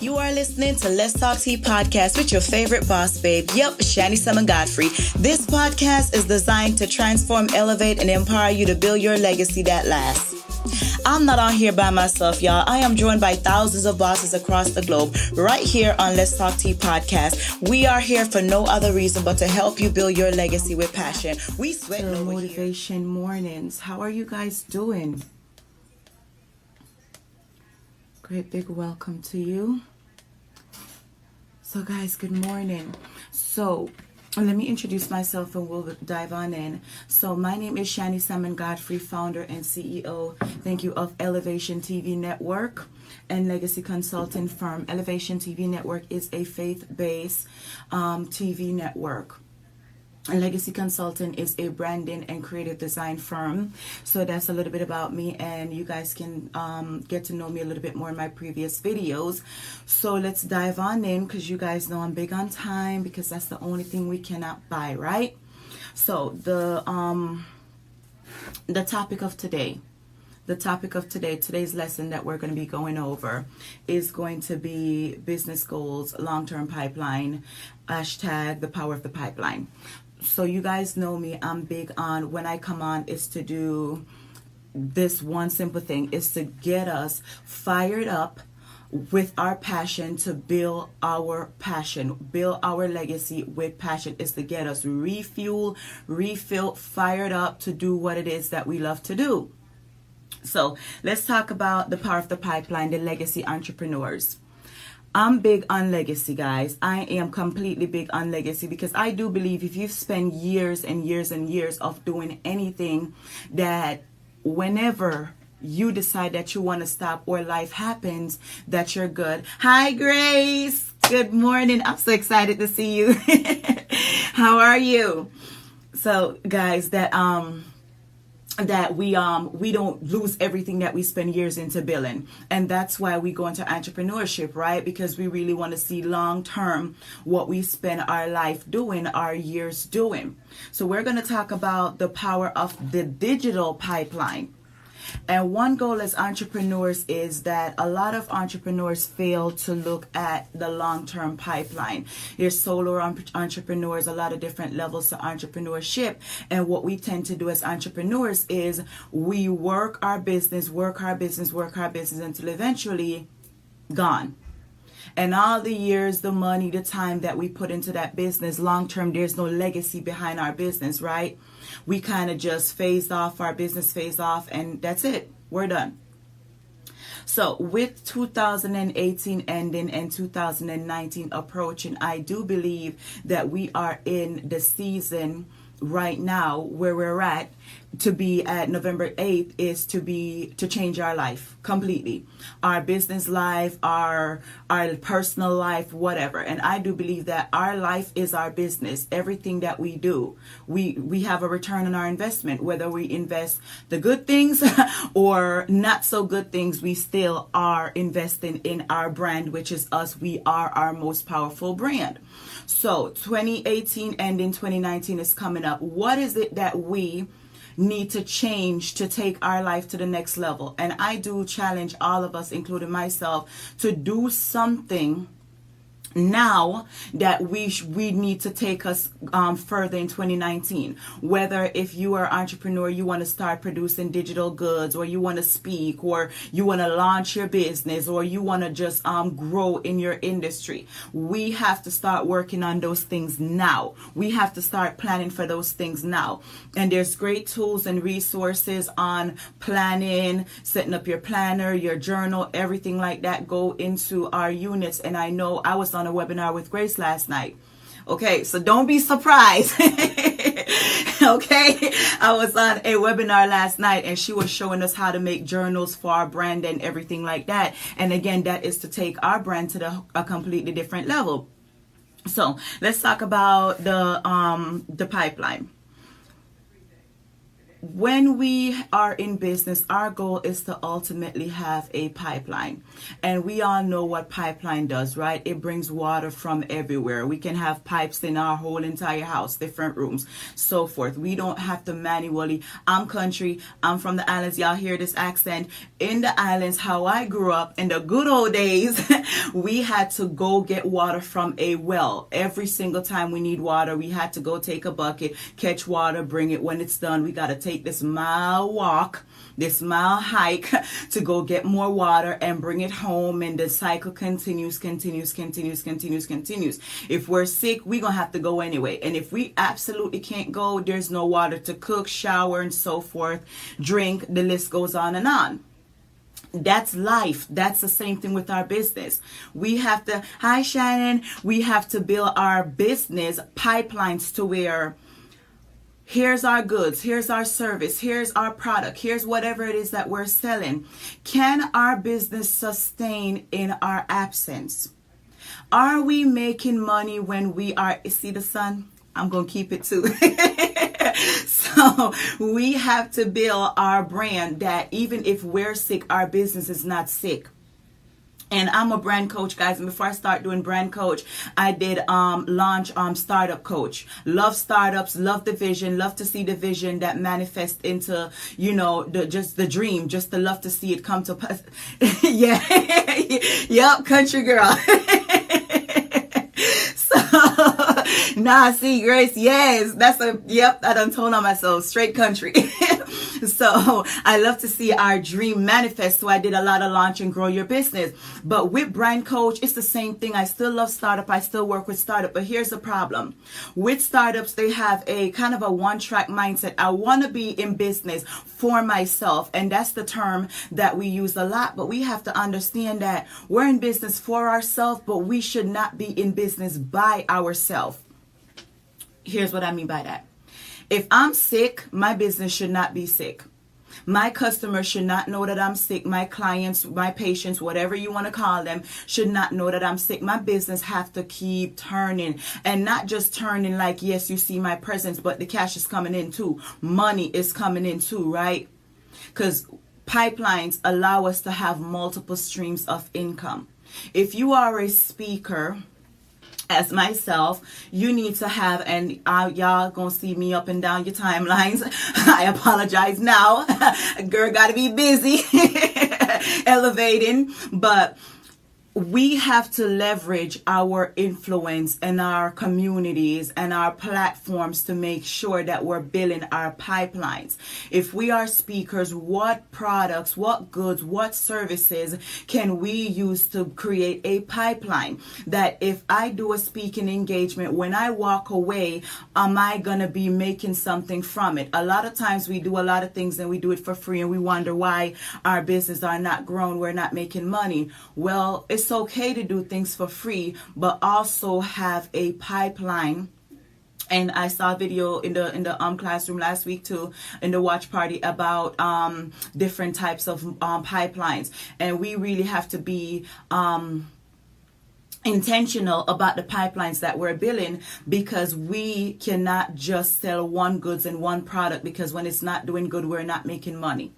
You are listening to Let's Talk Tea podcast with your favorite boss babe. Yep, Shani Summon Godfrey. This podcast is designed to transform, elevate, and empower you to build your legacy that lasts. I'm not on here by myself, y'all. I am joined by thousands of bosses across the globe right here on Let's Talk Tea podcast. We are here for no other reason but to help you build your legacy with passion. We sweat over motivation mornings. How are you guys doing? Great big welcome to you. So guys, good morning. So let me introduce myself and we'll dive on in. So my name is Shani Summon Godfrey, founder and CEO, thank you, of Elevation TV Network and legacy consulting firm. Elevation TV Network is a faith-based TV network. And Legacy Consulting is a branding and creative design firm. So that's a little bit about me, and you guys can get to know me a little bit more in my previous videos. So let's dive on in, because you guys know I'm big on time, because that's the only thing we cannot buy, right? So the topic of today, today's lesson that we're going to be going over is going to be business goals, long-term pipeline, hashtag the power of the pipeline. So you guys know me, I'm big on, when I come on, is to do this one simple thing, is to get us fired up with our passion, to build our passion, build our legacy with passion, is to get us refueled, refilled, fired up to do what it is that we love to do. So let's talk about the power of the pipeline, the legacy entrepreneurs. I'm big on legacy, guys. I am completely big on legacy, because I do believe if you've spent years and years and years of doing anything, that whenever you decide that you want to stop or life happens, that you're good. Hi, Grace. Good morning. I'm so excited to see you. How are you? So, guys, that we don't lose everything that we spend years into building. And that's why we go into entrepreneurship, right? Because we really want to see long term what we spend our life doing, our years doing. So we're going to talk about the power of the digital pipeline. And one goal as entrepreneurs is that a lot of entrepreneurs fail to look at the long-term pipeline. There's solo entrepreneurs, a lot of different levels to entrepreneurship. And what we tend to do as entrepreneurs is we work our business until eventually gone. And all the years, the money, the time that we put into that business, long term, there's no legacy behind our business, right? We kind of just phased off, our business phased off, and that's it. We're done. So with 2018 ending and 2019 approaching, I do believe that we are in the season right now where we're at. To be at November 8th is to change our life completely, our business life, our personal life, whatever. And I do believe that our life is our business. Everything that we do, we have a return on our investment. Whether we invest the good things or not so good things, we still are investing in our brand, which is us. We are our most powerful brand. So 2018 ending, 2019 is coming up. What is it that we need to change to take our life to the next level? And I do challenge all of us, including myself, to do something now that we need to take us further in 2019. Whether if you are an entrepreneur, you want to start producing digital goods, or you want to speak, or you want to launch your business, or you want to just grow in your industry, we have to start working on those things now. We have to start planning for those things now. And there's great tools and resources on planning, setting up your planner, your journal, everything like that go into our units. And I know I was on a webinar with Grace last night. Okay, so don't be surprised. Okay, I was on a webinar last night and she was showing us how to make journals for our brand and everything like that. And again, that is to take our brand to a completely different level. So let's talk about the pipeline. when we are in business, our goal is to ultimately have a pipeline. And we all know what pipeline does, right? It brings water from everywhere. We can have pipes in our whole entire house, different rooms, so forth. We don't have to manually. I'm country. I'm from the islands. Y'all hear this accent. In the islands, how I grew up in the good old days, we had to go get water from a well. Every single time we need water, we had to go take a bucket, catch water, bring it. When it's done, we got to take this mile walk, this mile hike to go get more water and bring it home, and the cycle continues. If we're sick, we're gonna have to go anyway, and if we absolutely can't go, there's no water to cook, shower, and so forth, drink. The list goes on and on. That's life. That's the same thing with our business. We have to, hi Shannon, we have to build our business pipelines to where here's our goods, here's our service, here's our product, here's whatever it is that we're selling. Can our business sustain in our absence? Are we making money when we are, see the sun? I'm going to keep it too. So we have to build our brand that even if we're sick, our business is not sick. And I'm a brand coach, guys. And before I start doing brand coach, I did launch Startup Coach. Love startups, love the vision, love to see the vision that manifests into, you know, just the dream, just to love to see it come to pass. Yeah. Yep, country girl. Nah, see, Grace, yes, I done told on myself, straight country. So I love to see our dream manifest. So I did a lot of launch and grow your business. But with Brand Coach, it's the same thing. I still love startup. I still work with startup. But here's the problem. With startups, they have a kind of a one-track mindset. I want to be in business for myself. And that's the term that we use a lot. But we have to understand that we're in business for ourselves, but we should not be in business by ourselves. Here's what I mean by that. If I'm sick, my business should not be sick. My customers should not know that I'm sick. My clients, my patients, whatever you want to call them, should not know that I'm sick. My business have to keep turning, and not just turning like, yes, you see my presence, but the cash is coming in too. Money is coming in too, right? Because pipelines allow us to have multiple streams of income. If you are a speaker, as myself, you need to have, and y'all gonna see me up and down your timelines. I apologize now. Girl gotta be busy elevating, but we have to leverage our influence and our communities and our platforms to make sure that we're building our pipelines. If we are speakers, what products, what goods, what services can we use to create a pipeline that if I do a speaking engagement, when I walk away, am I going to be making something from it? A lot of times we do a lot of things and we do it for free, and we wonder why our business are not growing, we're not making money. Well, it's okay to do things for free, but also have a pipeline. And I saw a video in the classroom last week too, in the watch party, about different types of pipelines. And we really have to be intentional about the pipelines that we're building, because we cannot just sell one goods and one product, because when it's not doing good, we're not making money.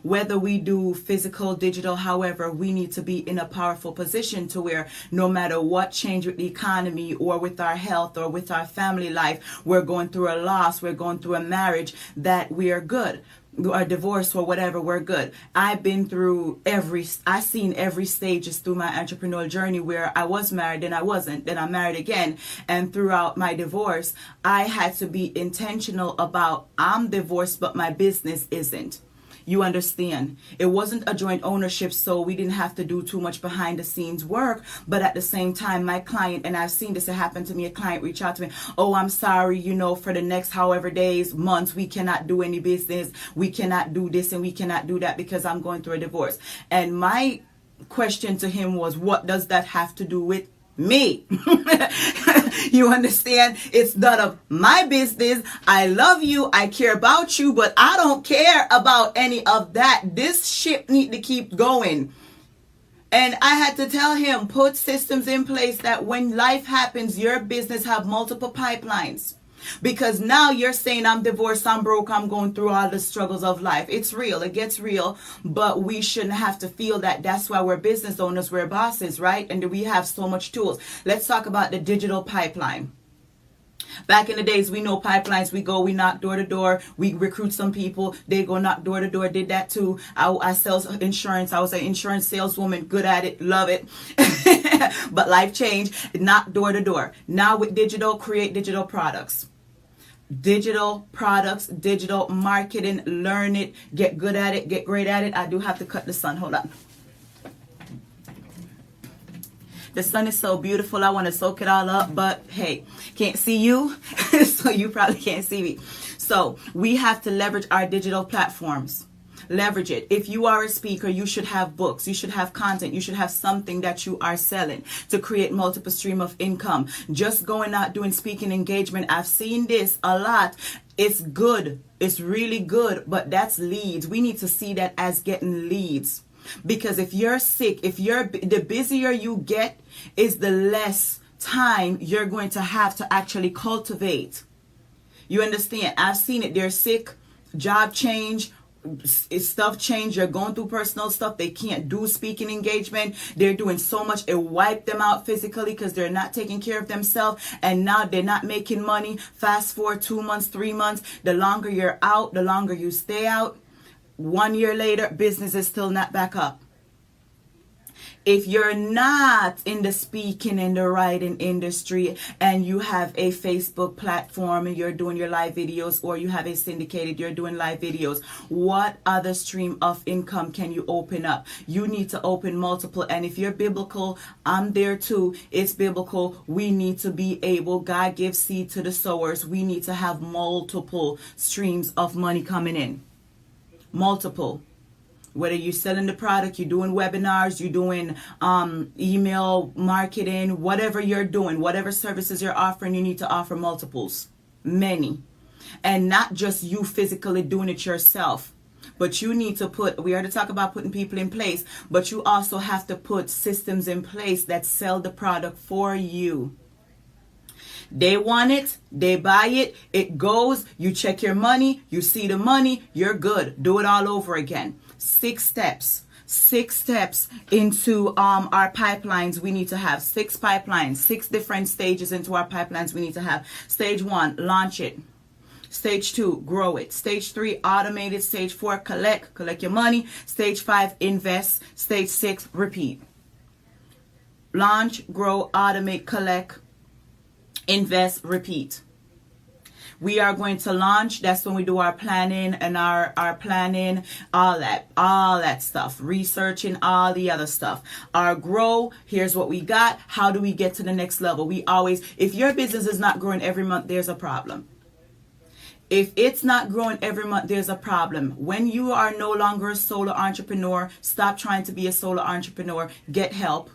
Whether we do physical, digital, however, we need to be in a powerful position to where no matter what change with the economy or with our health or with our family life, we're going through a loss, we're going through a marriage, that we are good. Or divorce or whatever, we're good. I've been through I've seen every stages through my entrepreneurial journey, where I was married, then I wasn't, then I'm married again. And throughout my divorce, I had to be intentional about, I'm divorced, but my business isn't. You understand? It wasn't a joint ownership, so we didn't have to do too much behind the scenes work. But at the same time, my client, and I've seen this happen to me, a client reach out to me, oh, I'm sorry, for the next however days, months, we cannot do any business. We cannot do this and we cannot do that because I'm going through a divorce. And my question to him was, what does that have to do with me? You understand? It's none of my business. I love you. I care about you, but I don't care about any of that. This ship need to keep going. And I had to tell him, put systems in place that when life happens, your business have multiple pipelines. Because now you're saying, I'm divorced, I'm broke, I'm going through all the struggles of life. It's real, it gets real, but we shouldn't have to feel that. That's why we're business owners, we're bosses, right? And we have so much tools. Let's talk about the digital pipeline. Back in the days, we know pipelines. We go, we knock door to door. We recruit some people. They go knock door to door. Did that too. I sell insurance. I was an insurance saleswoman. Good at it. Love it. But life changed. Knock door to door. Now with digital, create digital products. Digital products, digital marketing. Learn it. Get good at it. Get great at it. I do have to cut the sun. Hold on. The sun is so beautiful. I want to soak it all up, but hey, can't see you, so you probably can't see me. So we have to leverage our digital platforms. Leverage it. If you are a speaker, you should have books. You should have content. You should have something that you are selling to create multiple stream of income. Just going out doing speaking engagement. I've seen this a lot. It's good. It's really good, but that's leads. We need to see that as getting leads. Because if you're sick, the busier you get, is the less time you're going to have to actually cultivate. You understand? I've seen it. They're sick, job change, stuff change. You're going through personal stuff. They can't do speaking engagement. They're doing so much. It wiped them out physically because they're not taking care of themselves. And now they're not making money. Fast forward 2 months, 3 months. The longer you're out, the longer you stay out. 1 year later, business is still not back up. If you're not in the speaking and the writing industry and you have a Facebook platform and you're doing your live videos, or you have a syndicated, you're doing live videos, what other stream of income can you open up? You need to open multiple. And if you're biblical, I'm there too. It's biblical. We need to be able, God gives seed to the sowers. We need to have multiple streams of money coming in. Multiple. Whether you're selling the product, you're doing webinars, you're doing email marketing, whatever you're doing, whatever services you're offering, you need to offer multiples, many. And not just you physically doing it yourself, but you need to put, we already talked about putting people in place, but you also have to put systems in place that sell the product for you. They want it, they buy it, it goes, you check your money, you see the money, you're good. Do it all over again. 6 steps. 6 steps into our pipelines we need to have. 6 pipelines, 6 different stages into our pipelines we need to have. Stage 1, launch it. Stage 2, grow it. Stage 3, automate it. Stage 4, collect your money. Stage 5, invest. Stage 6, repeat. Launch, grow, automate, collect, invest, repeat. We are going to launch. That's when we do our planning and our planning, all that stuff, researching, all the other stuff. Our grow, here's what we got. How do we get to the next level? We always, if your business is not growing every month, there's a problem. If it's not growing every month, there's a problem. When you are no longer a solo entrepreneur, stop trying to be a solo entrepreneur. Get help.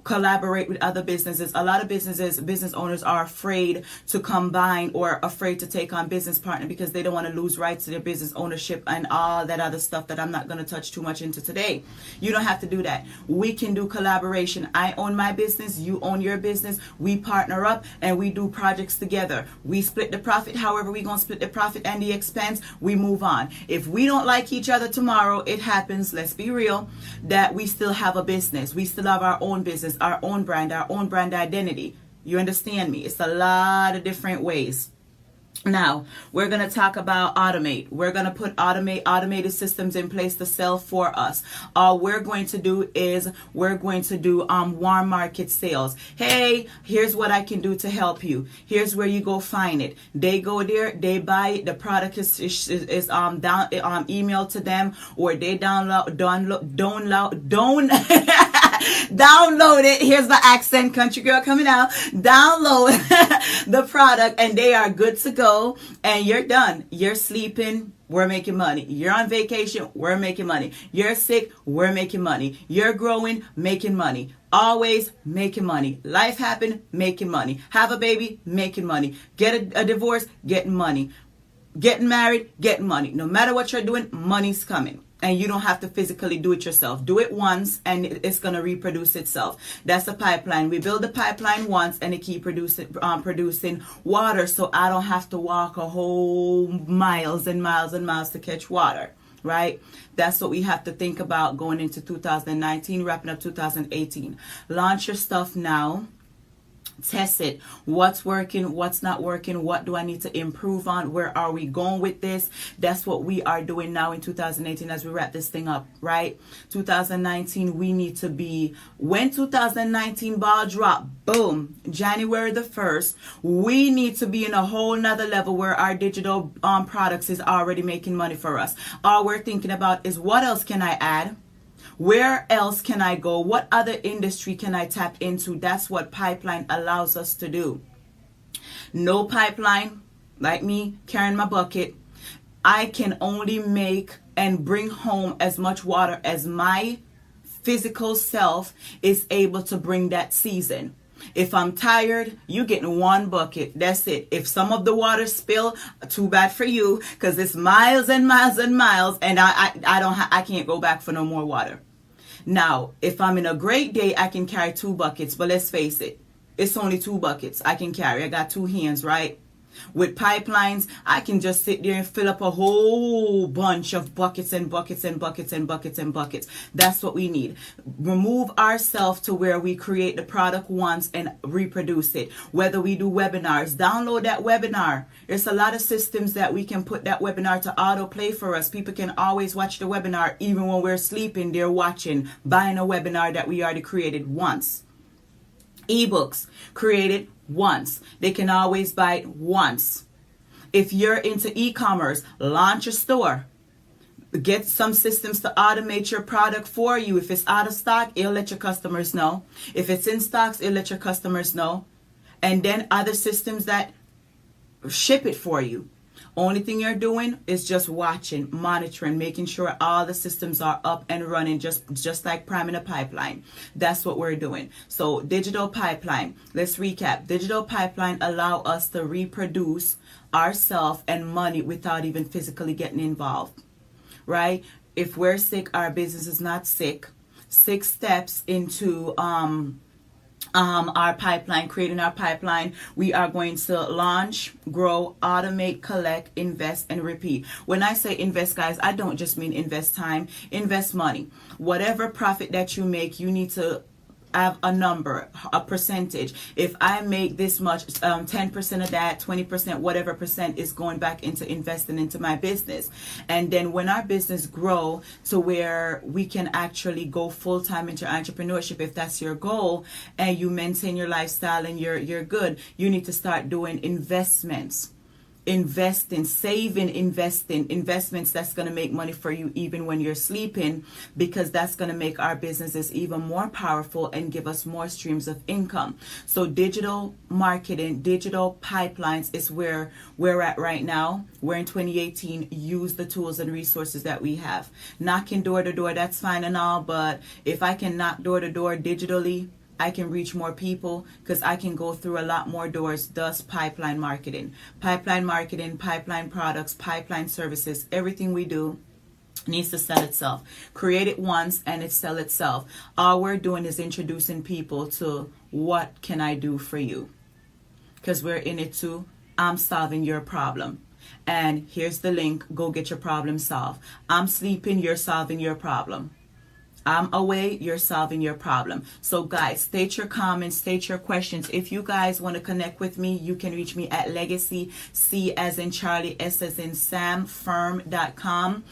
Collaborate with other businesses. A lot of business owners are afraid to combine or afraid to take on business partner because they don't want to lose rights to their business ownership and all that other stuff that I'm not going to touch too much into today. You don't have to do that. We can do collaboration. I own my business. You own your business. We partner up and we do projects together. We split the profit. However, we're going to split the profit and the expense. We move on. If we don't like each other tomorrow, it happens. Let's be real, that we still have a business. We still have our own business, our own brand identity. You understand me? It's a lot of different ways. Now, we're going to talk about automate. We're going to put automated systems in place to sell for us. All we're going to do is we're going to do warm market sales. Hey, here's what I can do to help you. Here's where you go find it. They go there, they buy it. The product is emailed to them, or they download it. Here's the accent, country girl coming out. Download the product and they are good to go. And you're done. You're sleeping, we're making money. You're on vacation, we're making money. You're sick, we're making money. You're growing, making money. Always making money. Life happen, making money. Have a baby, making money. Get a divorce, getting money. Getting married, getting money. No matter what you're doing, money's coming. and you don't have to physically do it yourself. Do it once and it's going to reproduce itself. That's a pipeline. We build the pipeline once and it keep producing water, so I don't have to walk a whole miles and miles and miles to catch water, right? That's what we have to think about going into 2019, wrapping up 2018. Launch your stuff now. Test it. What's working, what's not working, what do I need to improve on, where are we going with this? That's what we are doing now in 2018 as we wrap this thing up, right? 2019, we need to be, when 2019 ball drop, boom, January the 1st, we need to be in a whole nother level where our digital products is already making money for us. All we're thinking about is, what else can I add? Where else can I go? What other industry can I tap into? That's what pipeline allows us to do. No pipeline, like me carrying my bucket, I can only make and bring home as much water as my physical self is able to bring that season. If I'm tired, you getting one bucket. That's it. If some of the water spill, too bad for you, because it's miles and miles and miles, and I can't go back for no more water. Now, if I'm in a great day, I can carry 2 buckets, but let's face it, it's only 2 buckets I can carry. I got 2 hands, right? With pipelines, I can just sit there and fill up a whole bunch of buckets and buckets and buckets and buckets and buckets. That's what we need. Remove ourselves to where we create the product once and reproduce it. Whether we do webinars, download that webinar. There's a lot of systems that we can put that webinar to autoplay for us. People can always watch the webinar even when we're sleeping. They're watching, buying a webinar that we already created once. Ebooks created once. They can always buy it once. If you're into e-commerce, launch a store. Get some systems to automate your product for you. If it's out of stock, it'll let your customers know. If it's in stocks, it'll let your customers know. And then other systems that ship it for you. Only thing you're doing is just watching, monitoring, making sure all the systems are up and running, just like priming a pipeline. That's what we're doing. So digital pipeline, let's recap. Digital pipeline allow us to reproduce ourselves and money without even physically getting involved, right? If we're sick, our business is not sick. 6 steps into our pipeline, creating our pipeline. We are going to launch, grow, automate, collect, invest, and repeat. When I say invest, guys, I don't just mean invest time, invest money. Whatever profit that you make, you need to have a number, a percentage. If I make this much, 10% of that, 20%, whatever percent is going back into investing into my business. And then when our business grow to where we can actually go full-time into entrepreneurship, if that's your goal, and you maintain your lifestyle and you're good, you need to start doing investments. Investing, saving, investments that's going to make money for you even when you're sleeping, because that's going to make our businesses even more powerful and give us more streams of income. So digital marketing, digital pipelines is where we're at right now. We're in 2018. Use the tools and resources that we have. Knocking door to door, that's fine and all, but if I can knock door to door digitally, I can reach more people because I can go through a lot more doors. Thus, pipeline marketing, pipeline products, pipeline services, everything we do needs to sell itself. Create it once and it sell itself. All we're doing is introducing people to what can I do for you, because we're in it too. I'm solving your problem. And here's the link. Go get your problem solved. I'm sleeping. You're solving your problem. I'm away, you're solving your problem. So guys, state your comments, state your questions. If you guys want to connect with me, you can reach me at Legacy, C as in Charlie, S as in Sam, firm.com.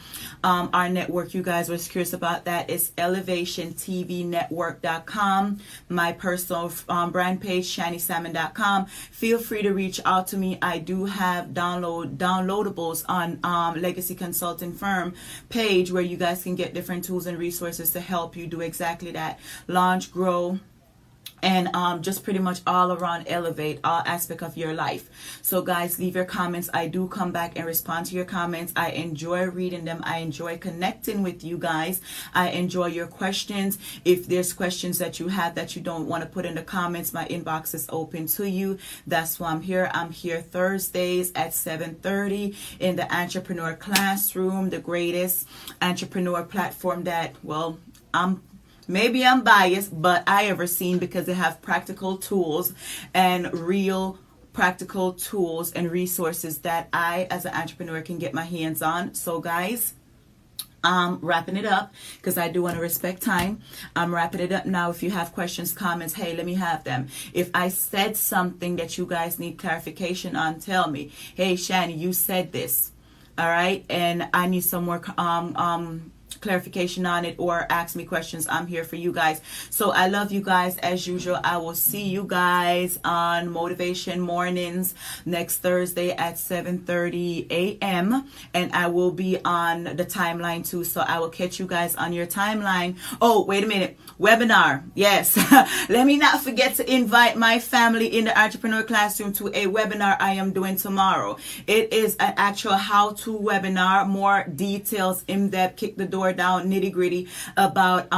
Our network, you guys was curious about that, is elevationtvnetwork.com. My personal brand page, ShaniSalmon.com. Feel free to reach out to me. I do have downloadables on Legacy Consulting Firm page where you guys can get different tools and resources to help you do exactly that. Launch, grow, and just pretty much all around elevate all aspect of your life. So guys, leave your comments. I do come back and respond to your comments. I enjoy reading them. I enjoy connecting with you guys. I enjoy your questions. If there's questions that you have that you don't want to put in the comments, my inbox is open to you. That's why I'm here. I'm here Thursdays at 7:30 in the Entrepreneur Classroom, the greatest entrepreneur platform that, well, maybe I'm biased, but I ever seen, because they have practical tools and real practical tools and resources that I as an entrepreneur can get my hands on. So guys, wrapping it up because I do want to respect time. I'm wrapping it up now. If you have questions, comments, hey, let me have them. If I said something that you guys need clarification on, tell me. Hey, Shani, you said this. All right. And I need some more clarification on it, or ask me questions. I'm here for you guys. So I love you guys as usual. I will see you guys on Motivation Mornings next Thursday at 7:30 a.m. and I will be on the timeline too, so I will catch you guys on your timeline. Oh, wait a minute, webinar, yes. Let me not forget to invite my family in the Entrepreneur Classroom to a webinar I am doing tomorrow. It is an actual how-to webinar, more details, in-depth, kick the door down, nitty-gritty about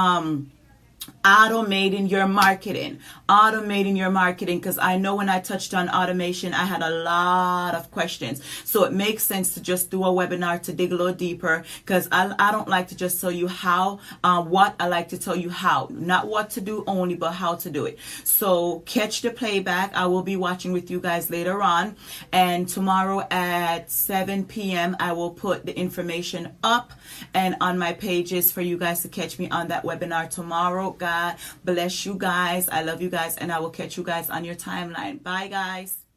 automating your marketing, because I know when I touched on automation, I had a lot of questions. So it makes sense to just do a webinar to dig a little deeper, because I don't like to just tell you how, what. I like to tell you how, not what to do only, but how to do it. So catch the playback. I will be watching with you guys later on, and tomorrow at 7 p.m. I will put the information up and on my pages for you guys to catch me on that webinar tomorrow. God bless you guys. I love you guys, and I will catch you guys on your timeline. Bye guys.